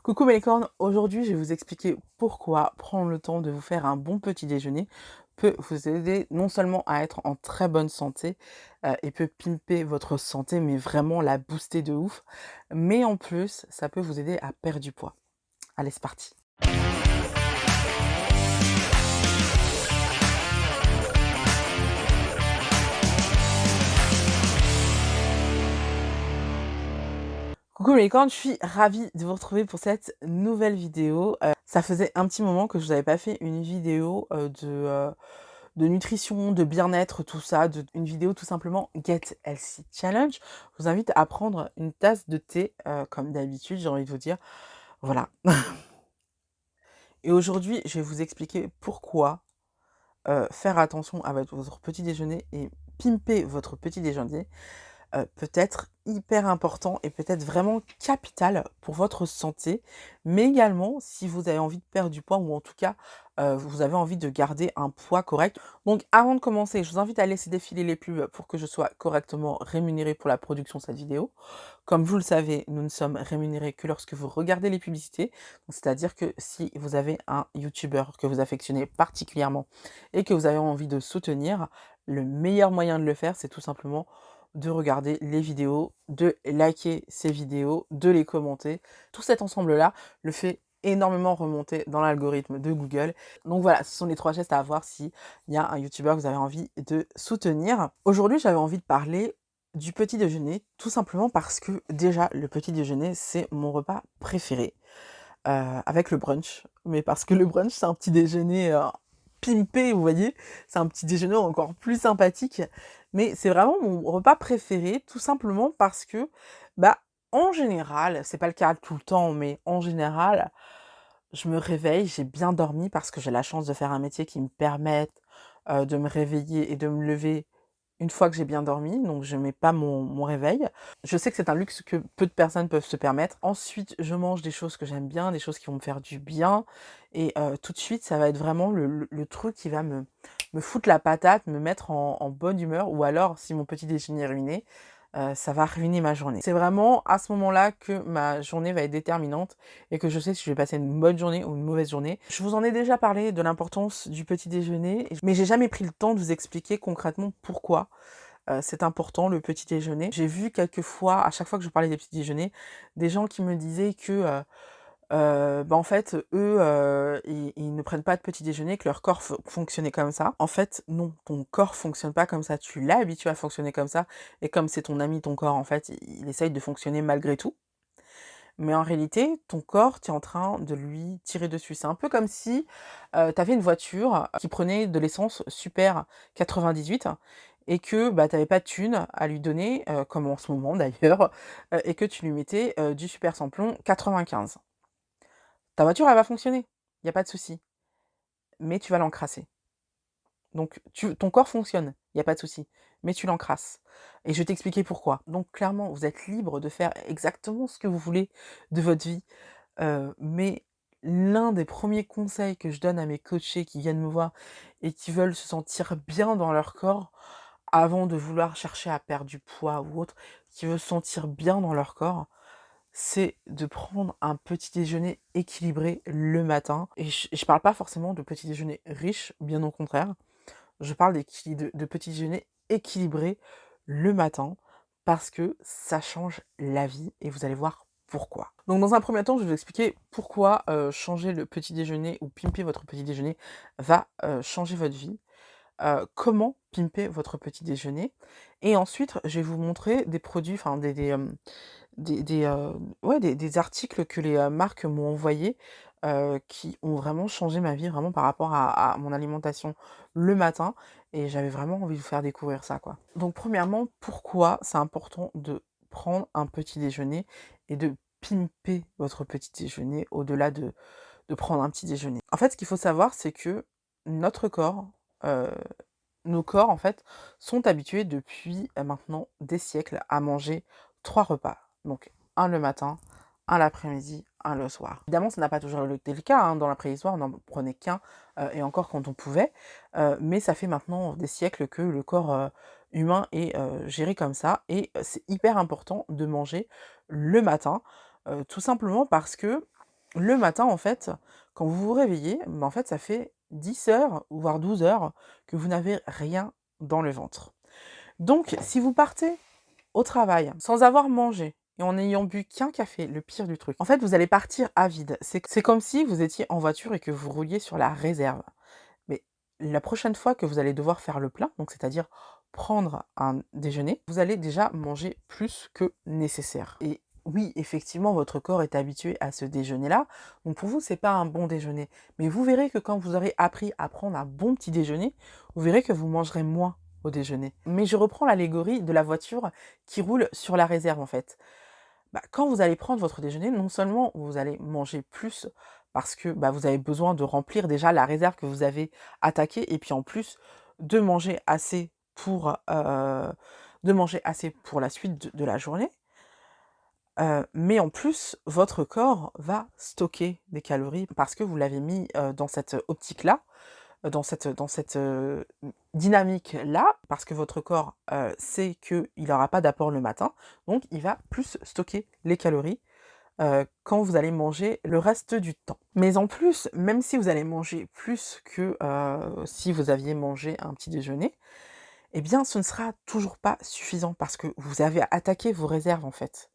Coucou mes licornes, aujourd'hui je vais vous expliquer pourquoi prendre le temps de vous faire un bon petit déjeuner peut vous aider non seulement à être en très bonne santé et peut pimper votre santé, mais vraiment la booster de ouf, mais en plus ça peut vous aider à perdre du poids. Allez, c'est parti. Coucou mes licornes, je suis ravie de vous retrouver pour cette nouvelle vidéo. Ça faisait un petit moment que je vous avais pas fait une vidéo de nutrition, de bien-être, tout ça, une vidéo tout simplement Get Healthy Challenge. Je vous invite à prendre une tasse de thé, comme d'habitude, j'ai envie de vous dire. Voilà. Et aujourd'hui, je vais vous expliquer pourquoi faire attention à votre petit déjeuner et pimper votre petit déjeuner peut être hyper important et peut-être vraiment capital pour votre santé, mais également si vous avez envie de perdre du poids ou en tout cas, vous avez envie de garder un poids correct. Donc avant de commencer, je vous invite à laisser défiler les pubs pour que je sois correctement rémunérée pour la production de cette vidéo. Comme vous le savez, nous ne sommes rémunérés que lorsque vous regardez les publicités. Donc, c'est-à-dire que si vous avez un youtubeur que vous affectionnez particulièrement et que vous avez envie de soutenir, le meilleur moyen de le faire, c'est tout simplement de regarder les vidéos, de liker ces vidéos, de les commenter. Tout cet ensemble-là le fait énormément remonter dans l'algorithme de Google. Donc voilà, ce sont les 3 gestes à avoir si il y a un youtubeur que vous avez envie de soutenir. Aujourd'hui, j'avais envie de parler du petit déjeuner, tout simplement parce que déjà, le petit déjeuner, c'est mon repas préféré, avec le brunch. Mais parce que le brunch, c'est un petit déjeuner pimpé, vous voyez, c'est un petit déjeuner encore plus sympathique. Mais c'est vraiment mon repas préféré, tout simplement parce que, bah, en général, c'est pas le cas tout le temps, mais en général, je me réveille, j'ai bien dormi parce que j'ai la chance de faire un métier qui me permette de me réveiller et de me lever une fois que j'ai bien dormi, donc je mets pas mon réveil. Je sais que c'est un luxe que peu de personnes peuvent se permettre. Ensuite, je mange des choses que j'aime bien, des choses qui vont me faire du bien et tout de suite, ça va être vraiment le truc qui va me foutre la patate, me mettre en bonne humeur ou alors si mon petit déjeuner est ruiné, ça va ruiner ma journée. C'est vraiment à ce moment-là que ma journée va être déterminante et que je sais si je vais passer une bonne journée ou une mauvaise journée. Je vous en ai déjà parlé de l'importance du petit déjeuner, mais j'ai jamais pris le temps de vous expliquer concrètement pourquoi c'est important le petit déjeuner. J'ai vu quelques fois, à chaque fois que je parlais des petits déjeuners, des gens qui me disaient que, bah, en fait, eux, ils ne prennent pas de petit déjeuner, que leur corps fonctionnait comme ça. En fait, non, ton corps fonctionne pas comme ça. Tu l'as habitué à fonctionner comme ça et comme c'est ton ami, ton corps, en fait, il essaye de fonctionner malgré tout. Mais en réalité, ton corps, tu es en train de lui tirer dessus. C'est un peu comme si, tu avais une voiture qui prenait de l'essence super 98 et que, bah, tu avais pas de thune à lui donner, comme en ce moment d'ailleurs, et que tu lui mettais, du super samplon 95. Ta voiture, elle va fonctionner, il y a pas de souci, mais tu vas l'encrasser. Donc ton corps fonctionne, il y a pas de souci, mais tu l'encrasses et je vais t'expliquer pourquoi. Donc clairement, vous êtes libre de faire exactement ce que vous voulez de votre vie. Mais l'un des premiers conseils que je donne à mes coachés qui viennent me voir et qui veulent se sentir bien dans leur corps, avant de vouloir chercher à perdre du poids ou autre, qui veulent se sentir bien dans leur corps, c'est de prendre un petit déjeuner équilibré le matin. Et je parle pas forcément de petit déjeuner riche, bien au contraire. Je parle de petit déjeuner équilibré le matin parce que ça change la vie et vous allez voir pourquoi. Donc dans un premier temps, je vais vous expliquer pourquoi changer le petit déjeuner ou pimper votre petit déjeuner va changer votre vie. Comment pimper votre petit déjeuner et ensuite je vais vous montrer des produits, enfin ouais, des articles que les marques m'ont envoyés, qui ont vraiment changé ma vie, vraiment par rapport à mon alimentation le matin et j'avais vraiment envie de vous faire découvrir ça, quoi. Donc premièrement, pourquoi c'est important de prendre un petit déjeuner et de pimper votre petit déjeuner au-delà de prendre un petit déjeuner? En fait, ce qu'il faut savoir, c'est que notre corps, heu, nos corps, en fait, sont habitués depuis, maintenant des siècles à manger 3 repas. Donc un le matin, un l'après-midi, un le soir. Évidemment, ça n'a pas toujours été le cas, hein. Dans la préhistoire, on n'en prenait qu'un, et encore quand on pouvait, mais ça fait maintenant des siècles que le corps, humain est, géré comme ça et c'est hyper important de manger le matin, tout simplement parce que Le matin, en fait, quand vous vous réveillez, en fait, ça fait 10 heures, voire 12 heures que vous n'avez rien dans le ventre. Donc, si vous partez au travail sans avoir mangé et en n'ayant bu qu'un café, le pire du truc, en fait, vous allez partir à vide. C'est comme si vous étiez en voiture et que vous rouliez sur la réserve. Mais la prochaine fois que vous allez devoir faire le plein, donc c'est-à-dire prendre un déjeuner, vous allez déjà manger plus que nécessaire. Et oui, effectivement, votre corps est habitué à ce déjeuner-là. Donc pour vous, c'est pas un bon déjeuner. Mais vous verrez que quand vous aurez appris à prendre un bon petit déjeuner, vous verrez que vous mangerez moins au déjeuner. Mais je reprends l'allégorie de la voiture qui roule sur la réserve en fait. Quand vous allez prendre votre déjeuner, non seulement vous allez manger plus parce que vous avez besoin de remplir déjà la réserve que vous avez attaquée et puis en plus de manger assez pour la suite de la journée, mais en plus votre corps va stocker des calories parce que vous l'avez mis, dans cette optique-là, dans cette dynamique-là, parce que votre corps, sait qu'il n'aura pas d'apport le matin, donc il va plus stocker les calories, quand vous allez manger le reste du temps. Mais en plus, même si vous allez manger plus que, si vous aviez mangé un petit déjeuner, eh bien ce ne sera toujours pas suffisant parce que vous avez attaqué vos réserves en fait.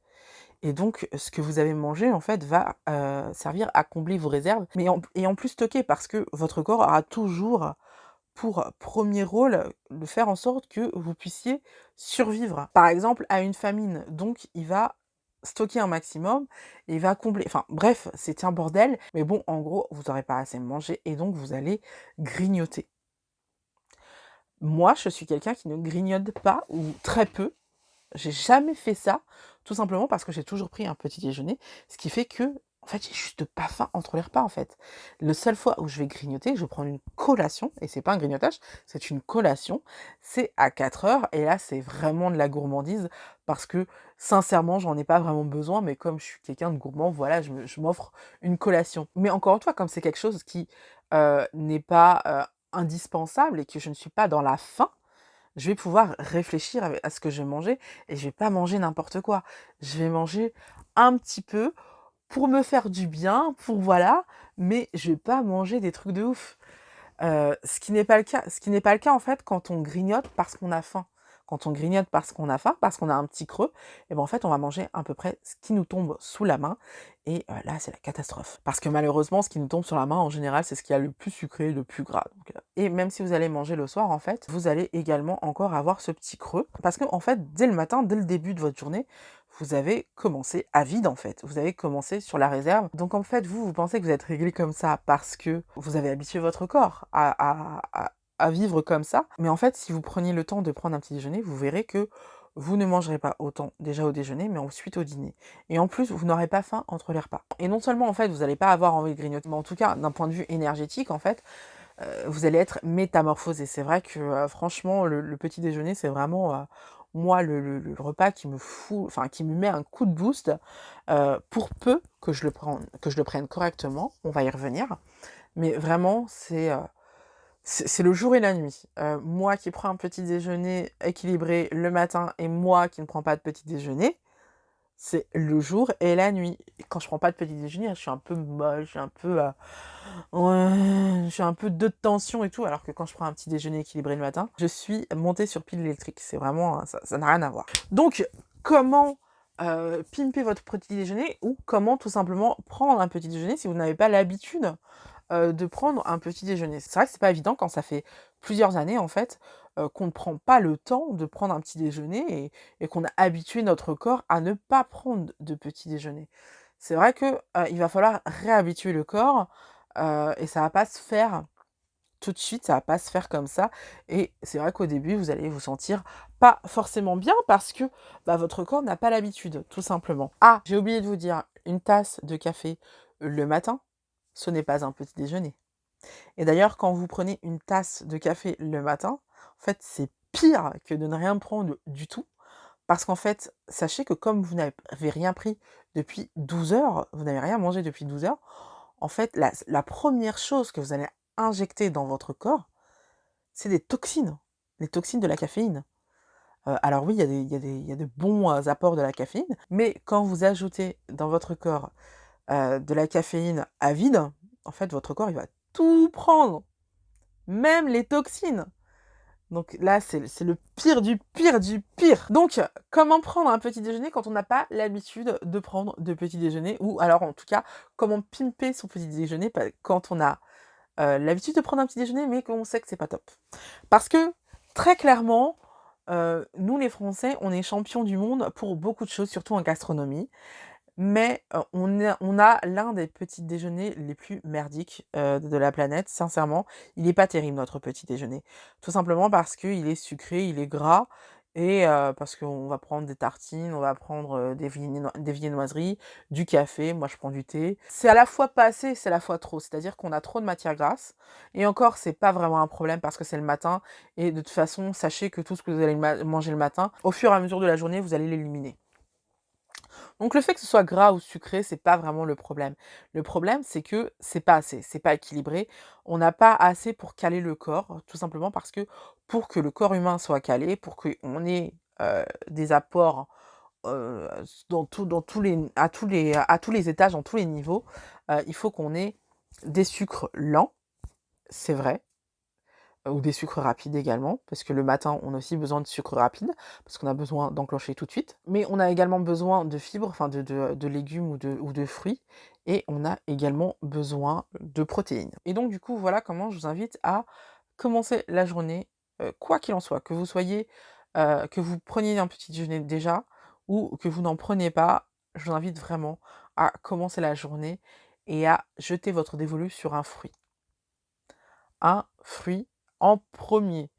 Et donc, ce que vous avez mangé, en fait, va, servir à combler vos réserves, mais en plus stocker parce que votre corps aura toujours pour premier rôle de faire en sorte que vous puissiez survivre. Par exemple, à une famine. Donc, il va stocker un maximum et il va combler. Enfin, bref, c'est un bordel, mais bon, en gros, vous n'aurez pas assez mangé et donc vous allez grignoter. Moi, je suis quelqu'un qui ne grignote pas ou très peu. J'ai jamais fait ça, tout simplement parce que j'ai toujours pris un petit déjeuner, ce qui fait que, en fait, j'ai juste pas faim entre les repas, en fait. Le seule fois où je vais grignoter, je prends une collation, et c'est pas un grignotage, c'est une collation, c'est à 4 heures, et là, c'est vraiment de la gourmandise, parce que, sincèrement, j'en ai pas vraiment besoin, mais comme je suis quelqu'un de gourmand, voilà, je m'offre une collation. Mais encore une fois, comme c'est quelque chose qui n'est pas indispensable et que je ne suis pas dans la faim, je vais pouvoir réfléchir à ce que je vais manger et je vais pas manger n'importe quoi. Je vais manger un petit peu pour me faire du bien, pour voilà, mais je vais pas manger des trucs de ouf. Ce qui n'est pas le cas en fait quand on grignote parce qu'on a faim. Quand on grignote parce qu'on a faim, parce qu'on a un petit creux, et ben en fait on va manger à peu près ce qui nous tombe sous la main et là c'est la catastrophe. Parce que malheureusement ce qui nous tombe sur la main en général c'est ce qui a le plus sucré, le plus gras. Et même si vous allez manger le soir en fait, vous allez également encore avoir ce petit creux parce que en fait dès le matin, dès le début de votre journée, vous avez commencé à vide en fait. Vous avez commencé sur la réserve. Donc en fait, vous pensez que vous êtes réglé comme ça parce que vous avez habitué votre corps à vivre comme ça. Mais en fait, si vous preniez le temps de prendre un petit déjeuner, vous verrez que vous ne mangerez pas autant déjà au déjeuner, mais ensuite au dîner. Et en plus, vous n'aurez pas faim entre les repas. Et non seulement en fait, vous n'allez pas avoir envie de grignoter, mais en tout cas, d'un point de vue énergétique, en fait, vous allez être métamorphosé. C'est vrai que franchement, le petit déjeuner, c'est vraiment moi le repas qui me fout, enfin qui me met un coup de boost pour peu que je le prenne correctement. On va y revenir, mais vraiment c'est le jour et la nuit. Moi qui prends un petit déjeuner équilibré le matin et moi qui ne prends pas de petit déjeuner, c'est le jour et la nuit. Et quand je prends pas de petit déjeuner, je suis un peu molle, je suis un peu ouais, je suis un peu de tension et tout, alors que quand je prends un petit déjeuner équilibré le matin, je suis montée sur pile électrique. C'est vraiment, ça n'a rien à voir. Donc, comment pimper votre petit déjeuner ou comment tout simplement prendre un petit déjeuner si vous n'avez pas l'habitude de prendre un petit déjeuner. C'est vrai que c'est pas évident quand ça fait plusieurs années en fait qu'on ne prend pas le temps de prendre un petit déjeuner et qu'on a habitué notre corps à ne pas prendre de petit déjeuner. C'est vrai que il va falloir réhabituer le corps et ça va pas se faire tout de suite, ça va pas se faire comme ça. Et c'est vrai qu'au début, vous allez vous sentir pas forcément bien parce que votre corps n'a pas l'habitude, tout simplement. Ah, j'ai oublié de vous dire, une tasse de café le matin, ce n'est pas un petit déjeuner. Et d'ailleurs, quand vous prenez une tasse de café le matin, en fait, c'est pire que de ne rien prendre du tout. Parce qu'en fait, sachez que comme vous n'avez rien pris depuis 12 heures, vous n'avez rien mangé depuis 12 heures, en fait, la première chose que vous allez injecter dans votre corps, c'est des toxines, les toxines de la caféine. Alors oui, il y a de bons apports de la caféine, mais quand vous ajoutez dans votre corps de la caféine à vide, en fait, votre corps, il va tout prendre, même les toxines. Donc là, c'est le pire du pire du pire. Donc, comment prendre un petit déjeuner quand on n'a pas l'habitude de prendre de petit déjeuner? Ou alors, en tout cas, comment pimper son petit déjeuner quand on a l'habitude de prendre un petit déjeuner, mais qu'on sait que c'est pas top. Parce que, très clairement, nous les Français, on est champions du monde pour beaucoup de choses, surtout en gastronomie. Mais, on a l'un des petits déjeuners les plus merdiques, de la planète, sincèrement. Il est pas terrible notre petit déjeuner. Tout simplement parce qu'il est sucré, il est gras et parce qu'on va prendre des tartines, on va prendre, des viennoiseries, du café, moi je prends du thé. C'est à la fois pas assez, c'est à la fois trop. C'est-à-dire qu'on a trop de matières grasses et encore c'est pas vraiment un problème parce que c'est le matin et de toute façon, sachez que tout ce que vous allez manger le matin, au fur et à mesure de la journée, vous allez l'éliminer. Donc le fait que ce soit gras ou sucré, c'est pas vraiment le problème. Le problème, c'est que c'est pas assez, c'est pas équilibré. On n'a pas assez pour caler le corps, tout simplement parce que pour que le corps humain soit calé, pour qu'on ait des apports dans à tous les étages, dans tous les niveaux, il faut qu'on ait des sucres lents, c'est vrai, ou des sucres rapides également, parce que le matin, on a aussi besoin de sucre rapide, parce qu'on a besoin d'enclencher tout de suite. Mais on a également besoin de fibres, enfin de légumes ou de fruits, et on a également besoin de protéines. Et donc du coup, voilà comment je vous invite à commencer la journée, quoi qu'il en soit, que vous preniez un petit déjeuner déjà, ou que vous n'en preniez pas, je vous invite vraiment à commencer la journée et à jeter votre dévolu sur un fruit. Un fruit en premier.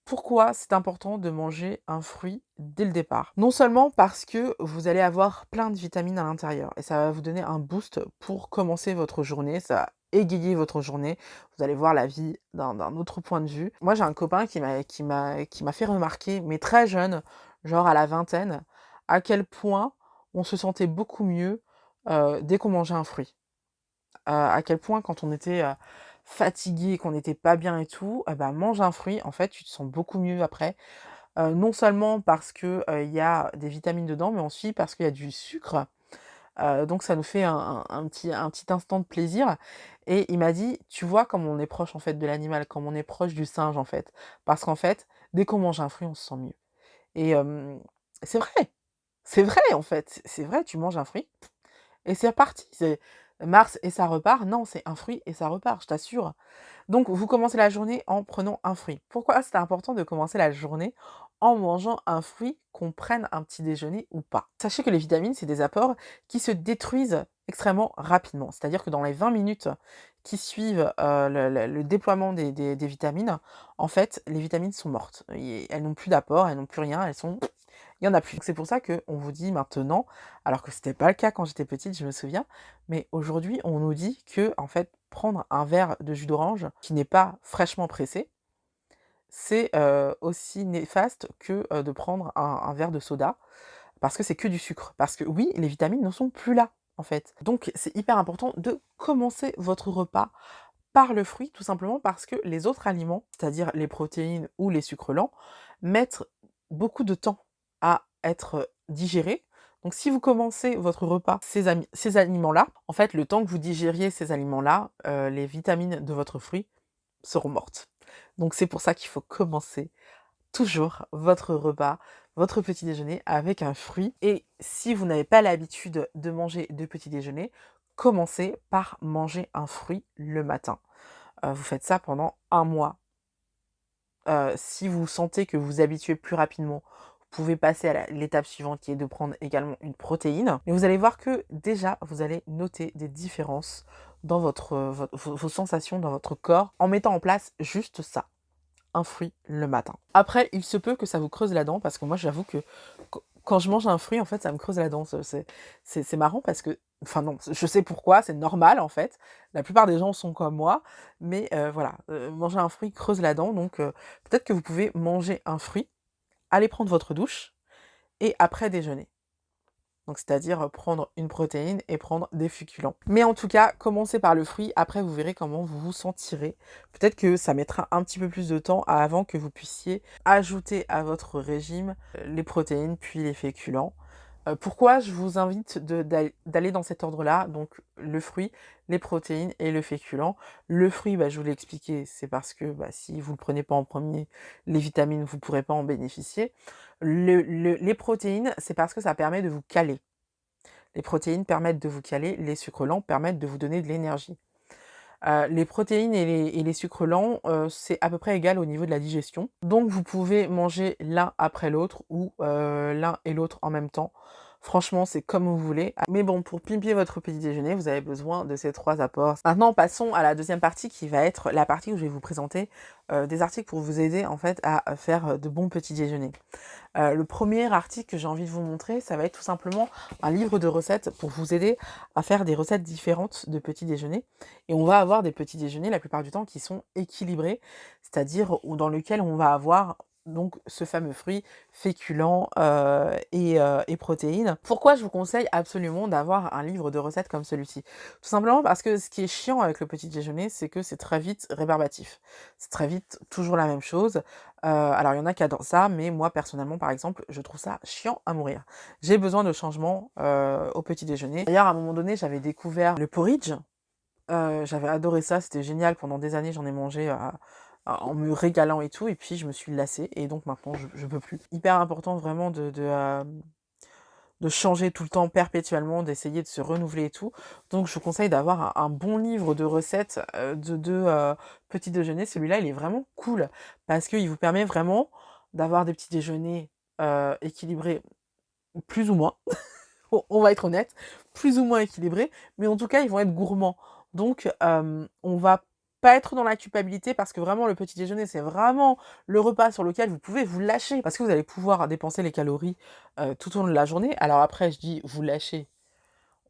Pourquoi c'est important de manger un fruit dès le départ? Non seulement parce que vous allez avoir plein de vitamines à l'intérieur et ça va vous donner un boost pour commencer votre journée, ça va égayer votre journée, vous allez voir la vie d'un autre point de vue. Moi, j'ai un copain qui m'a fait remarquer, mais très jeune, genre à la vingtaine, à quel point on se sentait beaucoup mieux, dès qu'on mangeait un fruit. À quel point quand on était, fatigué, qu'on n'était pas bien et tout, bah, mange un fruit, en fait, tu te sens beaucoup mieux après. Non seulement parce que, il y a des vitamines dedans, mais aussi parce qu'il y a du sucre, donc ça nous fait un petit instant de plaisir et il m'a dit: «Tu vois comme on est proche, en fait, de l'animal, comme on est proche du singe, en fait». Parce qu'en fait, dès qu'on mange un fruit, on se sent mieux et c'est vrai, en fait, c'est vrai, tu manges un fruit et c'est reparti. C'est Mars et ça repart. Non, c'est un fruit et ça repart, je t'assure. Donc vous commencez la journée en prenant un fruit. Pourquoi c'est important de commencer la journée en mangeant un fruit, qu'on prenne un petit déjeuner ou pas? Sachez que les vitamines, c'est des apports qui se détruisent extrêmement rapidement. C'est-à-dire que dans les 20 minutes qui suivent, le déploiement des vitamines, en fait, les vitamines sont mortes. Et elles n'ont plus d'apport, elles n'ont plus rien, elles sont il y en a plus. Donc c'est pour ça qu'on vous dit maintenant, alors que c'était pas le cas quand j'étais petite, je me souviens, mais aujourd'hui, on nous dit que, en fait, prendre un verre de jus d'orange qui n'est pas fraîchement pressé, c'est, aussi néfaste que, de prendre un verre de soda, parce que c'est que du sucre. Parce que oui, les vitamines ne sont plus là, en fait. Donc c'est hyper important de commencer votre repas par le fruit, tout simplement parce que les autres aliments, c'est-à-dire les protéines ou les sucres lents, mettent beaucoup de temps à être digérés. Donc si vous commencez votre repas, ces aliments-là, en fait, le temps que vous digériez ces aliments-là, les vitamines de votre fruit seront mortes. Donc c'est pour ça qu'il faut commencer toujours votre repas, votre petit déjeuner avec un fruit. Et si vous n'avez pas l'habitude de manger de petit déjeuner, commencez par manger un fruit le matin. Vous faites ça pendant un mois. Si vous sentez que vous vous habituez plus rapidement, vous pouvez passer à l'étape suivante qui est de prendre également une protéine. Et vous allez voir que déjà, vous allez noter des différences dans vos sensations dans votre corps en mettant en place juste ça, un fruit le matin. Après, il se peut que ça vous creuse la dent parce que moi, j'avoue que quand je mange un fruit, en fait, ça me creuse la dent. C'est marrant parce que, enfin non, je sais pourquoi, c'est normal en fait. La plupart des gens sont comme moi, mais voilà, manger un fruit creuse la dent, donc peut-être que vous pouvez manger un fruit, aller prendre votre douche et après déjeuner. Donc c'est-à-dire prendre une protéine et prendre des féculents. Mais en tout cas, commencez par le fruit, après vous verrez comment vous vous sentirez. Peut-être que ça mettra un petit peu plus de temps avant que vous puissiez ajouter à votre régime les protéines puis les féculents. Pourquoi je vous invite d'aller dans cet ordre-là? Donc le fruit, les protéines et le féculent. Le fruit, bah, je vous l'ai expliqué, c'est parce que, bah, si vous le prenez pas en premier, les vitamines, vous pourrez pas en bénéficier. Les protéines, c'est parce que ça permet de vous caler. Les protéines permettent de vous caler, les sucres lents permettent de vous donner de l'énergie. Les protéines et les sucres lents, c'est à peu près égal au niveau de la digestion. Donc vous pouvez manger l'un après l'autre ou l'un et l'autre en même temps. Franchement, c'est comme vous voulez. Mais bon, pour pimper votre petit déjeuner, vous avez besoin de ces 3 apports. Maintenant, passons à la deuxième partie qui va être la partie où je vais vous présenter, des articles pour vous aider en fait à faire de bons petits déjeuners. Le premier article que j'ai envie de vous montrer, ça va être tout simplement un livre de recettes pour vous aider à faire des recettes différentes de petits déjeuners. Et on va avoir des petits déjeuners la plupart du temps qui sont équilibrés, c'est-à-dire dans lequel on va avoir donc ce fameux fruit féculent et protéines. Pourquoi je vous conseille absolument d'avoir un livre de recettes comme celui-ci? Tout simplement parce que ce qui est chiant avec le petit déjeuner, c'est que c'est très vite rébarbatif. C'est très vite toujours la même chose. Alors il y en a qui adorent ça, mais moi personnellement, par exemple, je trouve ça chiant à mourir. J'ai besoin de changement, au petit déjeuner. D'ailleurs, à un moment donné, j'avais découvert le porridge, j'avais adoré ça, c'était génial. Pendant des années, j'en ai mangé, en me régalant et tout et puis je me suis lassée et donc maintenant je peux plus. Hyper important vraiment de changer tout le temps perpétuellement, d'essayer de se renouveler et tout. Donc je vous conseille d'avoir un bon livre de recettes, petit déjeuner. Celui-là, il est vraiment cool parce qu'il vous permet vraiment d'avoir des petits déjeuners, équilibrés, plus ou moins. On va être honnête, plus ou moins équilibrés, mais en tout cas, ils vont être gourmands. Donc, on va pas être dans la culpabilité parce que vraiment le petit déjeuner, c'est vraiment le repas sur lequel vous pouvez vous lâcher parce que vous allez pouvoir dépenser les calories, tout au long de la journée. Alors après, je dis vous lâcher,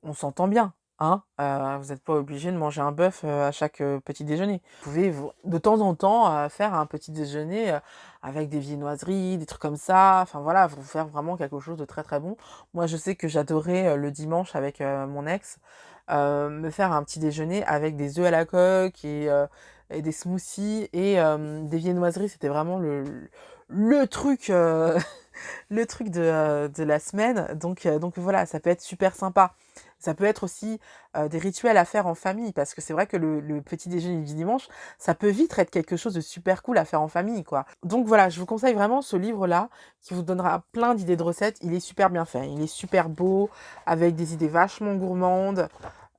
on s'entend bien, hein, vous êtes pas obligé de manger un bœuf, à chaque, petit déjeuner. Vous pouvez vous de temps en temps, faire un petit déjeuner, avec des viennoiseries, des trucs comme ça, enfin voilà, vous faire vraiment quelque chose de très, très bon. Moi, je sais que j'adorais, le dimanche avec, mon ex, me faire un petit déjeuner avec des œufs à la coque et des smoothies et des viennoiseries. C'était vraiment le truc, le truc de la semaine. Donc voilà, ça peut être super sympa. Ça peut être aussi, des rituels à faire en famille parce que c'est vrai que le petit déjeuner du dimanche, ça peut vite être quelque chose de super cool à faire en famille, quoi. Donc voilà, je vous conseille vraiment ce livre-là qui vous donnera plein d'idées de recettes. Il est super bien fait, il est super beau, avec des idées vachement gourmandes.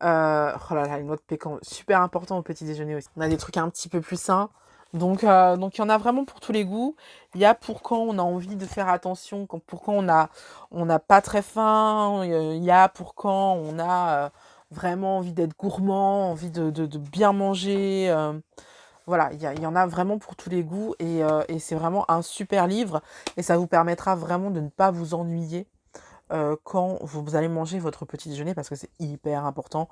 Oh là là, une noix de pécan, super important au petit déjeuner aussi. On a des trucs un petit peu plus sains. Donc il y en a vraiment pour tous les goûts. Il y a pour quand on a envie de faire attention, pour quand on n'a pas très faim, il y a pour quand on a vraiment envie d'être gourmand, envie de bien manger. Voilà, il y en a vraiment pour tous les goûts et c'est vraiment un super livre et ça vous permettra vraiment de ne pas vous ennuyer quand vous allez manger votre petit déjeuner parce que c'est hyper important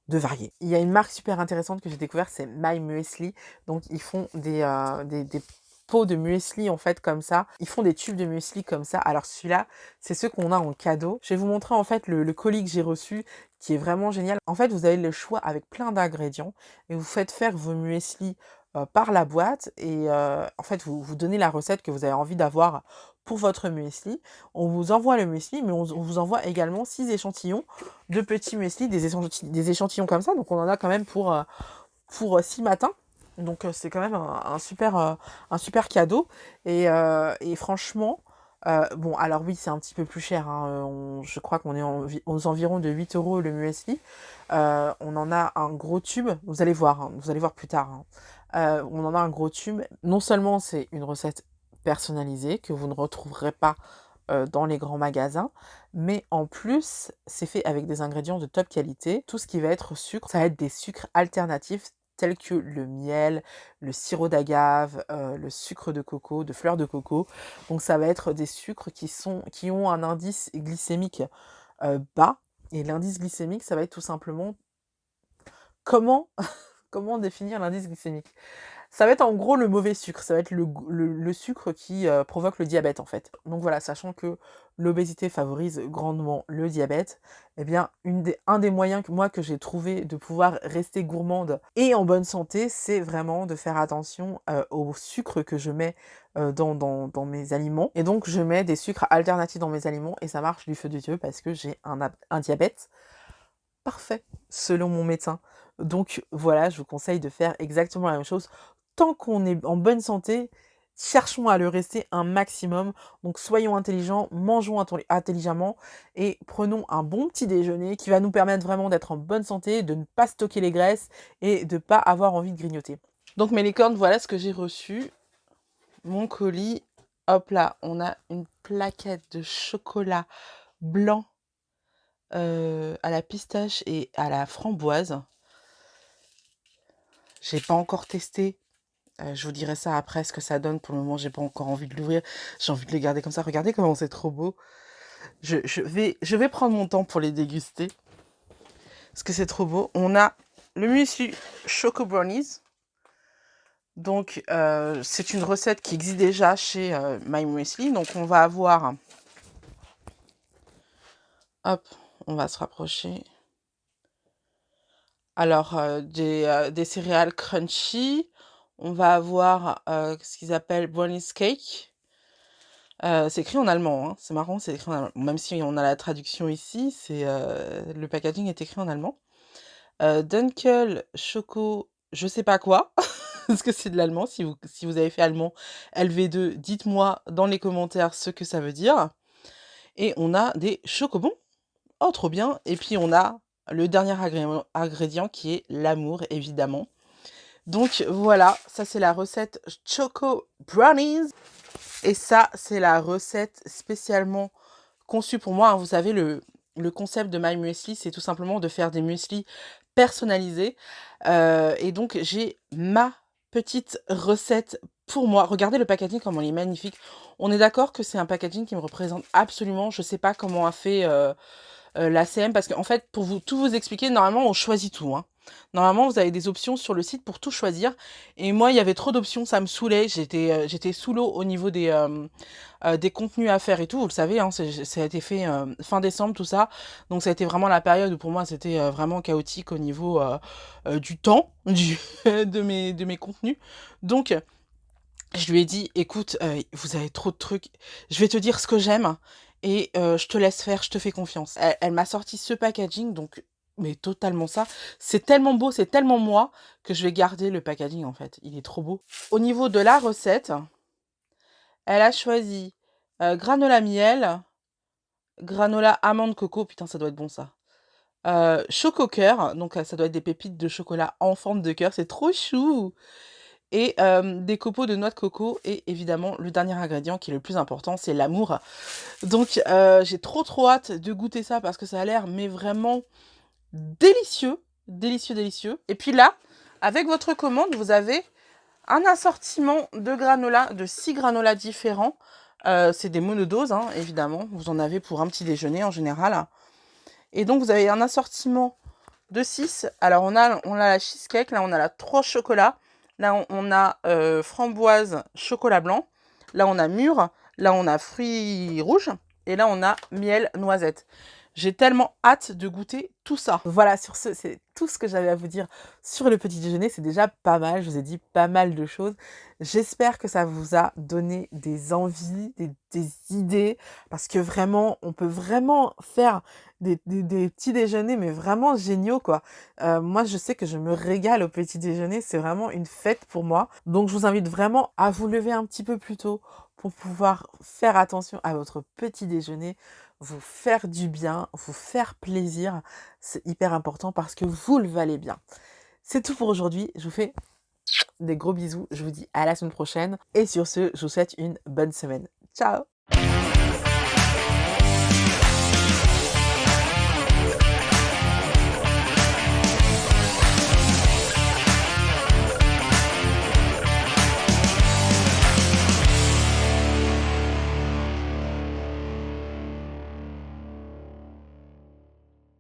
de varier. Il y a une marque super intéressante que j'ai découverte, c'est My Muesli. Donc ils font des pots de muesli en fait comme ça. Ils font des tubes de muesli comme ça. Alors celui-là, c'est ceux qu'on a en cadeau. Je vais vous montrer en fait le colis que j'ai reçu qui est vraiment génial. En fait, vous avez le choix avec plein d'ingrédients et vous faites faire vos muesli par la boîte et en fait vous donnez la recette que vous avez envie d'avoir pour votre muesli. On vous envoie le muesli, mais on vous envoie également 6 échantillons de petits muesli, des échantillons comme ça. Donc on en a quand même pour 6 matins. Donc c'est quand même un super cadeau. Et franchement, bon alors oui c'est un petit peu plus cher, hein, je crois qu'on est aux environs de 8 € le muesli. On en a un gros tube, vous allez voir, hein, vous allez voir plus tard, hein. On en a un gros tube. Non seulement c'est une recette personnalisée que vous ne retrouverez pas dans les grands magasins, mais en plus, c'est fait avec des ingrédients de top qualité. Tout ce qui va être sucre, ça va être des sucres alternatifs tels que le miel, le sirop d'agave, le sucre de coco, de fleur de coco. Donc ça va être des sucres qui ont un indice glycémique bas. Et l'indice glycémique, ça va être tout simplement comment, comment définir l'indice glycémique. Ça va être en gros le mauvais sucre, ça va être le sucre qui provoque le diabète en fait. Donc voilà, sachant que l'obésité favorise grandement le diabète, eh bien un des moyens que j'ai trouvé de pouvoir rester gourmande et en bonne santé, c'est vraiment de faire attention au sucre que je mets dans mes aliments. Et donc je mets des sucres alternatifs dans mes aliments et ça marche du feu de Dieu parce que j'ai un diabète parfait selon mon médecin. Donc voilà, je vous conseille de faire exactement la même chose. Tant qu'on est en bonne santé, cherchons à le rester un maximum. Donc soyons intelligents, mangeons intelligemment et prenons un bon petit déjeuner qui va nous permettre vraiment d'être en bonne santé, de ne pas stocker les graisses et de ne pas avoir envie de grignoter. Donc mes licornes, voilà ce que j'ai reçu. Mon colis. Hop là, on a une plaquette de chocolat blanc à la pistache et à la framboise. J'ai pas encore testé. Je vous dirai ça après, ce que ça donne. Pour le moment, j'ai pas encore envie de l'ouvrir. J'ai envie de les garder comme ça. Regardez comment c'est trop beau. Je vais prendre mon temps pour les déguster. Parce que c'est trop beau. On a le muesli Choco Brownies. Donc, c'est une recette qui existe déjà chez My Muesli. Donc, on va avoir... Hop, on va se rapprocher. Alors, des céréales crunchy. On va avoir ce qu'ils appellent brownies cake. C'est écrit en allemand, hein. C'est marrant, c'est écrit en allemand. Même si on a la traduction ici, le packaging est écrit en allemand. Dunkel Choco, je sais pas quoi, parce que c'est de l'allemand. Si vous avez fait allemand LV2, dites-moi dans les commentaires ce que ça veut dire. Et on a des chocobons. Oh, trop bien. Et puis on a le dernier ingrédient qui est l'amour, évidemment. Donc voilà, ça c'est la recette Choco Brownies. Et ça, c'est la recette spécialement conçue pour moi. Hein. Vous savez, le concept de My Muesli, c'est tout simplement de faire des mueslis personnalisés. Et donc, j'ai ma petite recette pour moi. Regardez le packaging, comment il est magnifique. On est d'accord que c'est un packaging qui me représente absolument. Je ne sais pas comment a fait la CM, parce qu'en fait, pour tout vous expliquer, normalement, on choisit tout. Hein. Normalement, vous avez des options sur le site pour tout choisir. Et moi, il y avait trop d'options, ça me saoulait. J'étais sous l'eau au niveau des contenus à faire et tout. Vous le savez, hein, ça a été fait fin décembre, tout ça. Donc, ça a été vraiment la période où pour moi, c'était vraiment chaotique au niveau du temps de mes contenus. Donc, je lui ai dit, écoute, vous avez trop de trucs. Je vais te dire ce que j'aime et je te laisse faire, je te fais confiance. Elle m'a sorti ce packaging, donc mais totalement ça. C'est tellement beau, c'est tellement moi que je vais garder le packaging en fait. Il est trop beau. Au niveau de la recette, elle a choisi granola miel, granola amande coco, putain ça doit être bon ça. Choco cœur, donc ça doit être des pépites de chocolat en forme de cœur, c'est trop chou. Et des copeaux de noix de coco et évidemment le dernier ingrédient qui est le plus important, c'est l'amour. Donc j'ai trop hâte de goûter ça parce que ça a l'air mais vraiment délicieux, délicieux. Et puis là, avec votre commande, vous avez un assortiment de granola, de 6 granolas différents. C'est des monodoses, hein, évidemment. Vous en avez pour un petit déjeuner en général. Et donc vous avez un assortiment de 6. Alors on a la cheesecake, là on a la 3 chocolats. Là, on a framboise, chocolat blanc. Là, on a mûre. Là, on a fruits rouges. Et là, on a miel, noisette. J'ai tellement hâte de goûter tout ça. Voilà, sur ce, c'est tout ce que j'avais à vous dire sur le petit déjeuner. C'est déjà pas mal. Je vous ai dit pas mal de choses. J'espère que ça vous a donné des envies, des idées. Parce que vraiment, on peut vraiment faire des petits déjeuners, mais vraiment géniaux, quoi. Moi, je sais que je me régale au petit déjeuner. C'est vraiment une fête pour moi. Donc, je vous invite vraiment à vous lever un petit peu plus tôt pour pouvoir faire attention à votre petit déjeuner, vous faire du bien, vous faire plaisir. C'est hyper important parce que vous le valez bien. C'est tout pour aujourd'hui. Je vous fais des gros bisous. Je vous dis à la semaine prochaine. Et sur ce, je vous souhaite une bonne semaine. Ciao!